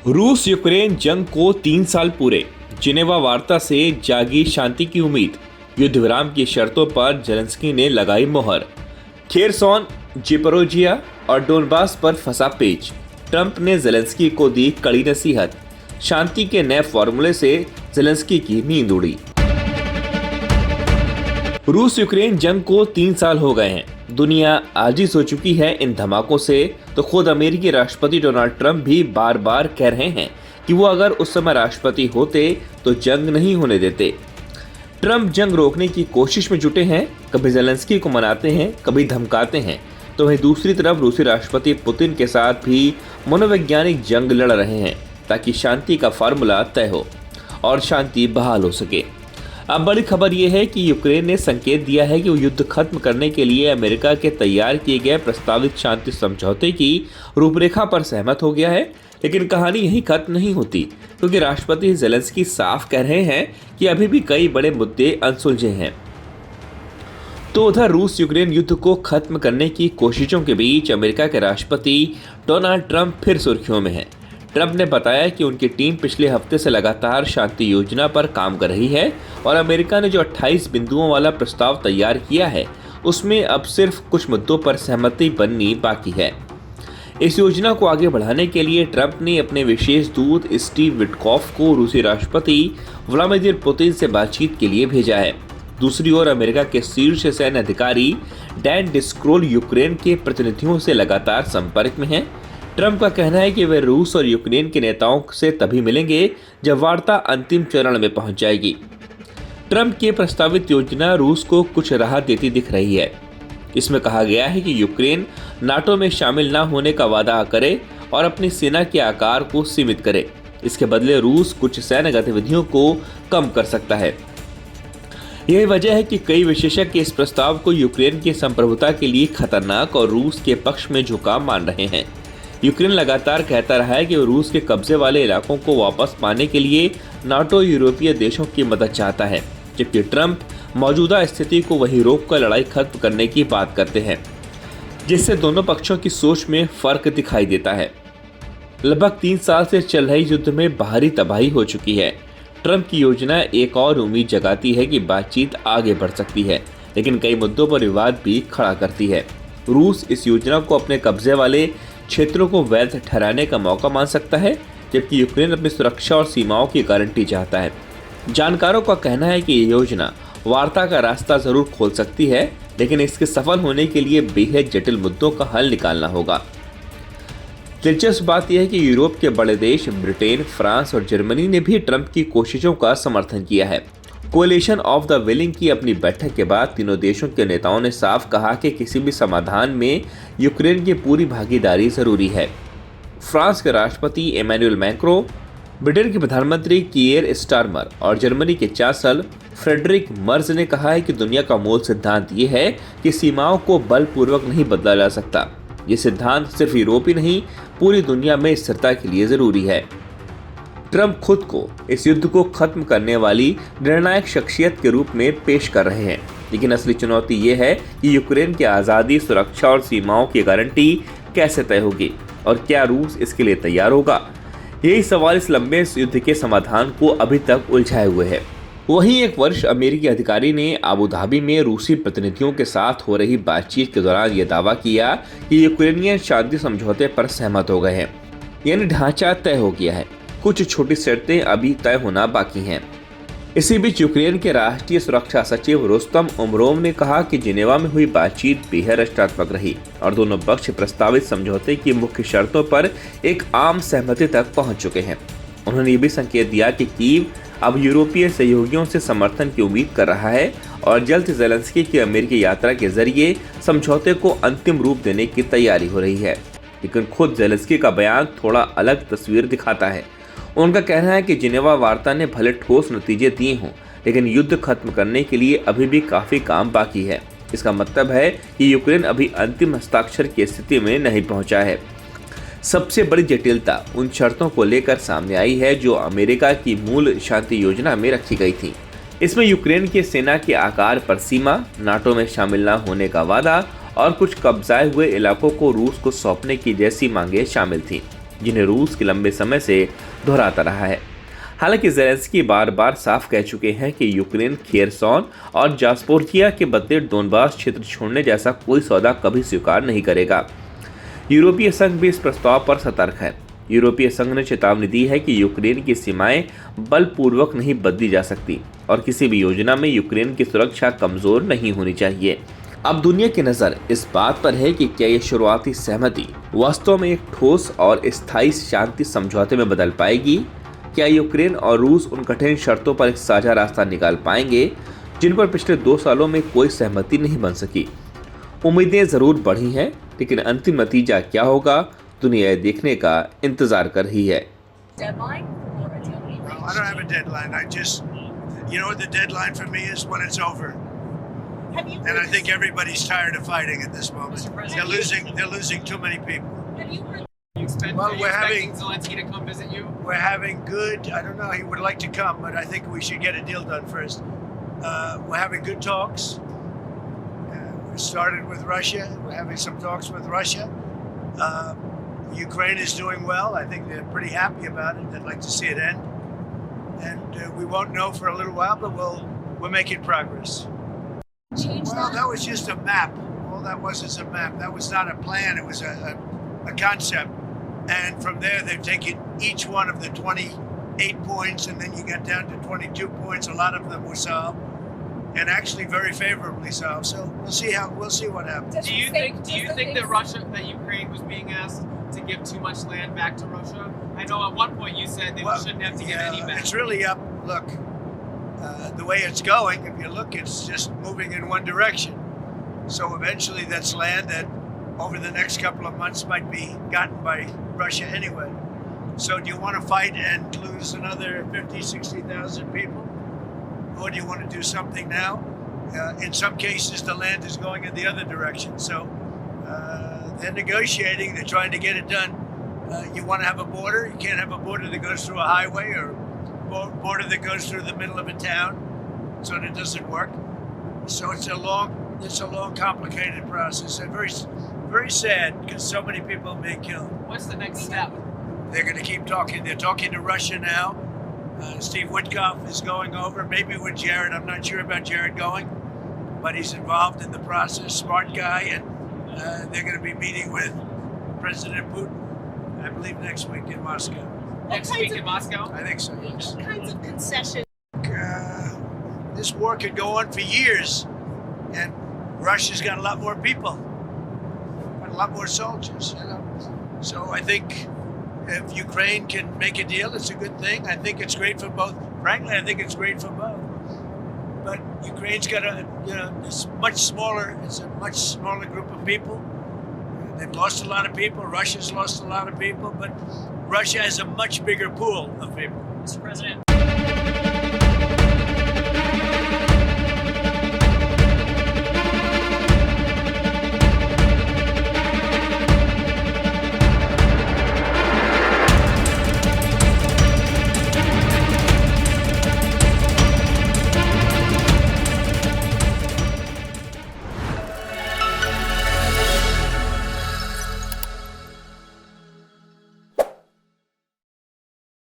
रूस यूक्रेन जंग को 3 साल पूरे। जिनेवा वार्ता से जागी शांति की उम्मीद। युद्ध विराम की शर्तों पर जेलेंस्की ने लगाई मोहर। खेरसोन, जिपोरोजिया और डोनबास पर फंसा पेच। ट्रंप ने जेलेंस्की को दी कड़ी नसीहत। शांति के नए फॉर्मूले से जेलेंस्की की नींद उड़ी। रूस यूक्रेन जंग को 3 साल हो गए हैं। दुनिया आजिज़ हो चुकी है इन धमाकों से, तो खुद अमेरिकी राष्ट्रपति डोनाल्ड ट्रंप भी बार बार कह रहे हैं कि वो अगर उस समय राष्ट्रपति होते तो जंग नहीं होने देते। ट्रंप जंग रोकने की कोशिश में जुटे हैं, कभी जेलेंस्की को मनाते हैं, कभी धमकाते हैं, तो वहीं दूसरी तरफ रूसी राष्ट्रपति पुतिन के साथ भी मनोवैज्ञानिक जंग लड़ रहे हैं ताकि शांति का फार्मूला तय हो और शांति बहाल हो सके। अब बड़ी खबर यह है कि यूक्रेन ने संकेत दिया है कि वो युद्ध खत्म करने के लिए अमेरिका के तैयार किए गए प्रस्तावित शांति समझौते की रूपरेखा पर सहमत हो गया है। लेकिन कहानी यहीं खत्म नहीं होती, क्योंकि राष्ट्रपति जेलेंस्की साफ कह रहे हैं कि अभी भी कई बड़े मुद्दे अनसुलझे हैं। तो उधर रूस यूक्रेन युद्ध को खत्म करने की कोशिशों के बीच अमेरिका के राष्ट्रपति डोनाल्ड ट्रंप फिर सुर्खियों में हैं। ट्रंप ने बताया कि उनकी टीम पिछले हफ्ते से लगातार शांति योजना पर काम कर रही है और अमेरिका ने जो 28 बिंदुओं वाला प्रस्ताव तैयार किया है उसमें अब सिर्फ कुछ मुद्दों पर सहमति बननी बाकी है। इस योजना को आगे बढ़ाने के लिए ट्रंप ने अपने विशेष दूत स्टीव विटकॉफ को रूसी राष्ट्रपति व्लादिमीर पुतिन से बातचीत के लिए भेजा है। दूसरी ओर अमेरिका के शीर्ष सैन्य अधिकारी डैन डिस्क्रोल यूक्रेन के प्रतिनिधियों से लगातार संपर्क में हैं। ट्रंप का कहना है कि वे रूस और यूक्रेन के नेताओं से तभी मिलेंगे जब वार्ता अंतिम चरण में पहुंच जाएगी। ट्रंप की प्रस्तावित योजना रूस को कुछ राहत देती दिख रही है। इसमें कहा गया है कि यूक्रेन नाटो में शामिल न होने का वादा करे और अपनी सेना के आकार को सीमित करे। इसके बदले रूस कुछ सैन्य गतिविधियों को कम कर सकता है। यही वजह है कि कई विशेषज्ञ इस प्रस्ताव को यूक्रेन की संप्रभुता के लिए खतरनाक और रूस के पक्ष में झुकाव मान रहे हैं। यूक्रेन लगातार कहता रहा है कि वो रूस के कब्जे वाले इलाकों को वापस पाने के लिए नाटो यूरोपीय देशों की मदद चाहता है, जबकि ट्रंप मौजूदा स्थिति को वहीं रोककर लड़ाई खत्म करने की बात करते हैं, जिससे दोनों पक्षों की सोच में फर्क दिखाई देता है। लगभग 3 साल से चल रहे युद्ध में बाहरी तबाही हो चुकी है। ट्रंप की योजना एक और उम्मीद जगाती है कि बातचीत आगे बढ़ सकती है, लेकिन कई मुद्दों पर विवाद भी खड़ा करती है। रूस इस योजना को अपने कब्जे वाले क्षेत्रों को वैध ठहराने का मौका मान सकता है, जबकि यूक्रेन अपनी सुरक्षा और सीमाओं की गारंटी चाहता है। जानकारों का कहना है कि ये योजना वार्ता का रास्ता जरूर खोल सकती है, लेकिन इसके सफल होने के लिए बेहद जटिल मुद्दों का हल निकालना होगा। दिलचस्प बात यह है कि यूरोप के बड़े देश ब्रिटेन, फ्रांस और जर्मनी ने भी ट्रंप की कोशिशों का समर्थन किया है। कोलिशन ऑफ द विलिंग की अपनी बैठक के बाद तीनों देशों के नेताओं ने साफ कहा कि किसी भी समाधान में यूक्रेन की पूरी भागीदारी जरूरी है। फ्रांस के राष्ट्रपति इमैनुएल मैक्रों, ब्रिटेन के प्रधानमंत्री कीयर स्टारमर और जर्मनी के चांसलर फ्रेडरिक मर्ज ने कहा है कि दुनिया का मूल सिद्धांत ये है कि सीमाओं को बलपूर्वक नहीं बदला जा सकता। ये सिद्धांत सिर्फ यूरोप ही नहीं, पूरी दुनिया में स्थिरता के लिए जरूरी है। ट्रंप खुद को इस युद्ध को खत्म करने वाली निर्णायक शख्सियत के रूप में पेश कर रहे हैं, लेकिन असली चुनौती ये है कि यूक्रेन की आज़ादी, सुरक्षा और सीमाओं की गारंटी कैसे तय होगी और क्या रूस इसके लिए तैयार होगा। यही सवाल इस लंबे युद्ध के समाधान को अभी तक उलझाए हुए है। वहीं एक वरिष्ठ अमेरिकी अधिकारी ने अबू धाबी में रूसी प्रतिनिधियों के साथ हो रही बातचीत के दौरान यह दावा किया कि यूक्रेनियन शांति समझौते पर सहमत हो गए हैं, यानी ढांचा तय हो गया है। कुछ छोटी शर्तें अभी तय होना बाकी हैं। इसी बीच यूक्रेन के राष्ट्रीय सुरक्षा सचिव रुस्तम उमरोव ने कहा कि जिनेवा में हुई बातचीत बेहद रचनात्मक रही और दोनों पक्ष प्रस्तावित समझौते की मुख्य शर्तों पर एक आम सहमति तक पहुंच चुके हैं। उन्होंने ये भी संकेत दिया कि कीव अब यूरोपीय सहयोगियों से समर्थन की उम्मीद कर रहा है और जल्द जेलेंस्की की अमेरिकी यात्रा के जरिए समझौते को अंतिम रूप देने की तैयारी हो रही है। लेकिन खुद जेलेंस्की का बयान थोड़ा अलग तस्वीर दिखाता है। उनका कहना है कि जिनेवा वार्ता ने भले ठोस नतीजे दिए हों, लेकिन युद्ध खत्म करने के लिए अभी भी काफी काम बाकी है। इसका मतलब है कि यूक्रेन अभी अंतिम हस्ताक्षर की स्थिति में नहीं पहुंचा है। सबसे बड़ी जटिलता उन शर्तों को लेकर सामने आई है जो अमेरिका की मूल शांति योजना में रखी गई थी। इसमें यूक्रेन के सेना के आकार पर सीमा, नाटो में शामिल न होने का वादा और कुछ कब्जाए हुए इलाकों को रूस को सौंपने की जैसी मांगें शामिल थीं। जिन्हें रूस के लंबे समय से दोहराता रहा है। हालांकि ज़ेलेंस्की बार बार साफ कह चुके हैं कि यूक्रेन खेरसॉन और जास्पोरिया के बदले डोनबास क्षेत्र छोड़ने जैसा कोई सौदा कभी स्वीकार नहीं करेगा। यूरोपीय संघ भी इस प्रस्ताव पर सतर्क है। यूरोपीय संघ ने चेतावनी दी है कि यूक्रेन की सीमाएं बलपूर्वक नहीं बदली जा सकती और किसी भी योजना में यूक्रेन की सुरक्षा कमजोर नहीं होनी चाहिए। अब दुनिया की नज़र इस बात पर है कि क्या ये शुरुआती सहमति वास्तव में एक ठोस और स्थायी शांति समझौते में बदल पाएगी। क्या यूक्रेन और रूस उन कठिन शर्तों पर एक साझा रास्ता निकाल पाएंगे जिन पर पिछले 2 सालों में कोई सहमति नहीं बन सकी। उम्मीदें जरूर बढ़ी हैं, लेकिन अंतिम नतीजा क्या होगा दुनिया देखने का इंतजार कर रही है। Deadline? Well, I don't have a deadline. I just, what the deadline for me is when it's over. And I think everybody's tired of fighting at this moment. They're losing too many people. Have you heard? Well, we're having Zelensky to come visit you. we're having good. I don't know. He would like to come, but I think we should get a deal done first. We're having good talks. We started with Russia. We're having some talks with Russia. Ukraine is doing well. I think they're pretty happy about it. They'd like to see it end. And we won't know for a little while, but we're making progress. Change Well, that? that was just a map. All that was is a map. That was not a plan. It was a concept. And from there, they've taken each one of the 28 points, and then you got down to 22 points. A lot of them were solved, and actually very favorably solved. So we'll see what happens. Does Do the you thing- think does the thing- that Ukraine was being asked to give too much land back to Russia? I know at one point you said they shouldn't have to give any back. It's really up. Look, the way it's going, if you look, it's just moving in one direction. So eventually, that's land that over the next couple of months might be gotten by Russia anyway. So do you want to fight and lose another 50, 60,000 people? Or do you want to do something now? In some cases, the land is going in the other direction. So they're negotiating. They're trying to get it done. You want to have a border. You can't have a border that goes through a highway or border that goes through the middle of a town. So that doesn't work. So it's a long, complicated process, and very, very sad because so many people have been killed. What's the next step? They're going to keep talking. They're talking to Russia now. Steve Witkoff is going over, maybe with Jared. I'm not sure about Jared going, but he's involved in the process. Smart guy, and they're going to be meeting with President Putin, I believe, next week in Moscow. Next week in Moscow? I think so. Yes. What kinds of concessions? This war could go on for years, and Russia's got a lot more people, a lot more soldiers. So I think if Ukraine can make a deal, it's a good thing. I think it's great for both. Frankly, I think it's great for both. But Ukraine's got it's much smaller. It's a much smaller group of people. They've lost a lot of people. Russia's lost a lot of people, but Russia has a much bigger pool of people. Mr. President.